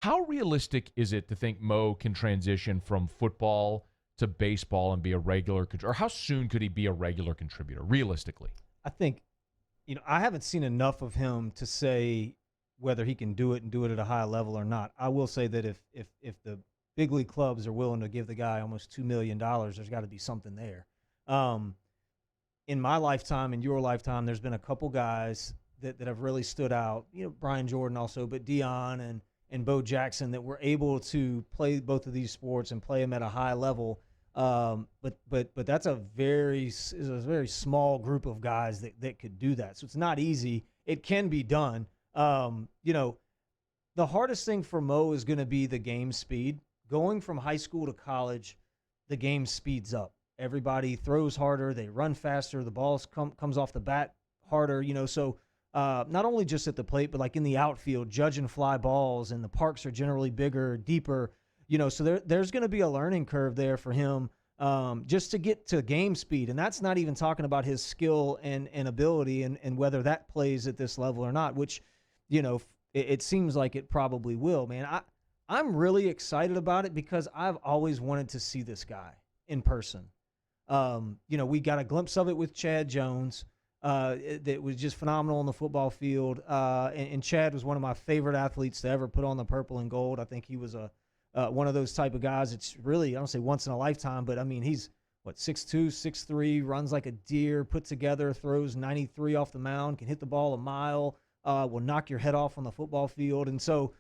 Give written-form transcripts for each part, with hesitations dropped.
How realistic is it to think Mo can transition from football to baseball and be a regular contributor? Or how soon could he be a regular contributor, realistically? I think, I haven't seen enough of him to say whether he can do it and do it at a high level or not. I will say that if the big league clubs are willing to give the guy almost $2 million, there's got to be something there. In my lifetime, in your lifetime, there's been a couple guys that have really stood out. Brian Jordan also, but Dion and Bo Jackson, that were able to play both of these sports and play them at a high level. But that's a very small group of guys that could do that. So it's not easy. It can be done. The hardest thing for Mo is going to be the game speed. Going from high school to college, the game speeds up. Everybody throws harder. They run faster. The ball comes off the bat harder. So not only just at the plate, but like in the outfield, judging fly balls, and the parks are generally bigger, deeper. So there's going to be a learning curve there for him just to get to game speed. And that's not even talking about his skill and ability and whether that plays at this level or not, which, it seems like it probably will, man. I'm really excited about it because I've always wanted to see this guy in person. We got a glimpse of it with Chad Jones. That was just phenomenal on the football field. And Chad was one of my favorite athletes to ever put on the purple and gold. I think he was one of those type of guys. It's really, I don't say once in a lifetime, but I mean, he's 6'2", 6'3", runs like a deer, put together, throws 93 off the mound, can hit the ball a mile, will knock your head off on the football field. And so,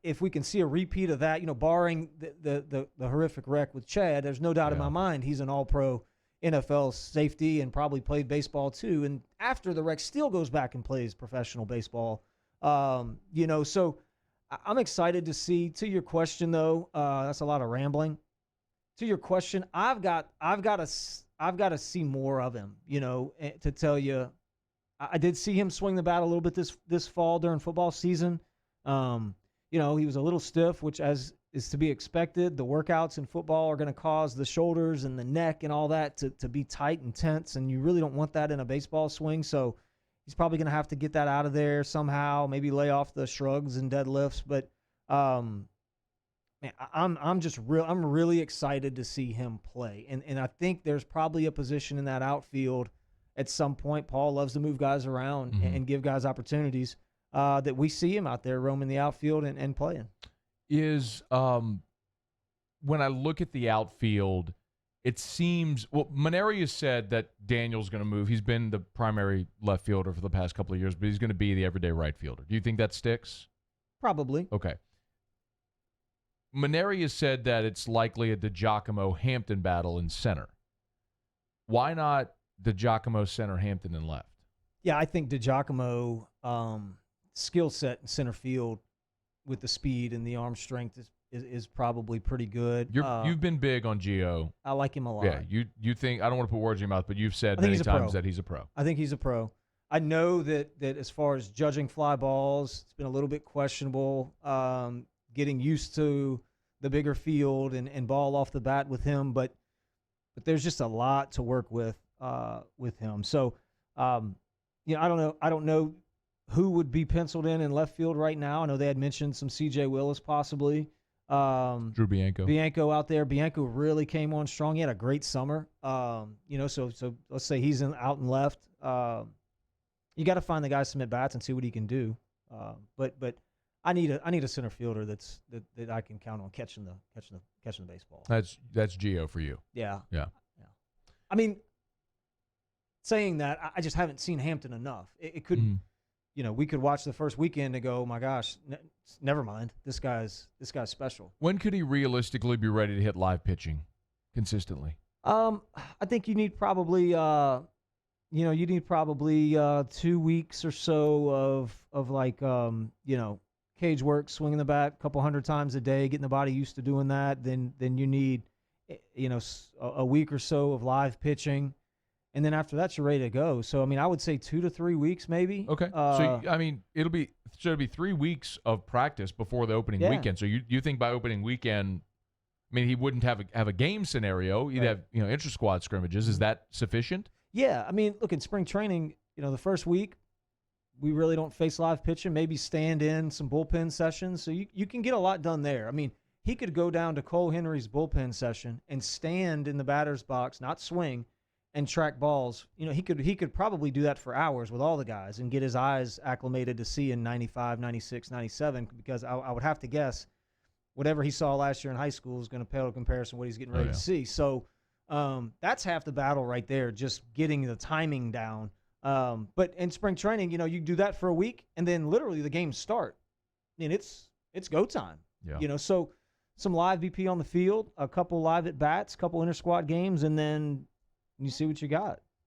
if we can see a repeat of that, barring the horrific wreck with Chad, there's no doubt in my mind he's an all-pro NFL safety and probably played baseball too. And after the wreck, still goes back and plays professional baseball. So I'm excited to see. To your question, though, that's a lot of rambling. To your question, I've got to see more of him. To tell you, I did see him swing the bat a little bit this fall during football season. He was a little stiff, which as is to be expected. The workouts in football are going to cause the shoulders and the neck and all that to be tight and tense, and you really don't want that in a baseball swing. So he's probably going to have to get that out of there somehow, maybe lay off the shrugs and deadlifts. But man, I'm really excited to see him play. And I think there's probably a position in that outfield at some point. Paul loves to move guys around and give guys opportunities that we see him out there roaming the outfield and playing. When I look at the outfield, it seems, Maneri has said that Daniel's going to move. He's been the primary left fielder for the past couple of years, but he's going to be the everyday right fielder. Do you think that sticks? Probably. Okay. Maneri has said that it's likely a DiGiacomo Hampton battle in center. Why not DiGiacomo center, Hampton in left? Yeah, I think DiGiacomo skill set in center field with the speed and the arm strength is probably pretty good. You've been big on Gio. I like him a lot. Yeah, you think, I don't want to put words in your mouth, but you've said many times that he's a pro. I think he's a pro. I know that as far as judging fly balls, it's been a little bit questionable. Getting used to the bigger field and ball off the bat with him, but there's just a lot to work with him. So, I don't know who would be penciled in left field right now. I know they had mentioned some C.J. Willis possibly. Drew Bianco. Bianco out there. Bianco really came on strong. He had a great summer. So let's say he's out and left. You got to find the guy some at bats and see what he can do. But I need a center fielder that I can count on catching the baseball. That's Gio for you. Yeah. Yeah. I mean, saying that, I just haven't seen Hampton enough. It could. We could watch the first weekend and go, oh my gosh, never mind. This guy's special. When could he realistically be ready to hit live pitching consistently? I think you need probably 2 weeks or so of like cage work, swinging the bat a couple hundred times a day, getting the body used to doing that. Then you need a week or so of live pitching. And then after that, you're ready to go. So, I mean, I would say 2 to 3 weeks maybe. Okay. It'll be 3 weeks of practice before the opening weekend. So you think by opening weekend, I mean, he wouldn't have a game scenario. He'd have, intra-squad scrimmages. Is that sufficient? Yeah. I mean, look, in spring training, the first week, we really don't face live pitching, maybe stand in some bullpen sessions. So you can get a lot done there. I mean, he could go down to Cole Henry's bullpen session and stand in the batter's box, not swing, and track balls. You know, he could probably do that for hours with all the guys and get his eyes acclimated to seeing 95, 96, 97, because I would have to guess whatever he saw last year in high school is going to pale in comparison to what he's getting ready to see. So that's half the battle right there, just getting the timing down. But in spring training, you know, you do that for a week, and then literally the games start. And it's go time. Yeah. You know, so some live BP on the field, a couple live at bats, a couple inter-squad games, and then you see what you got.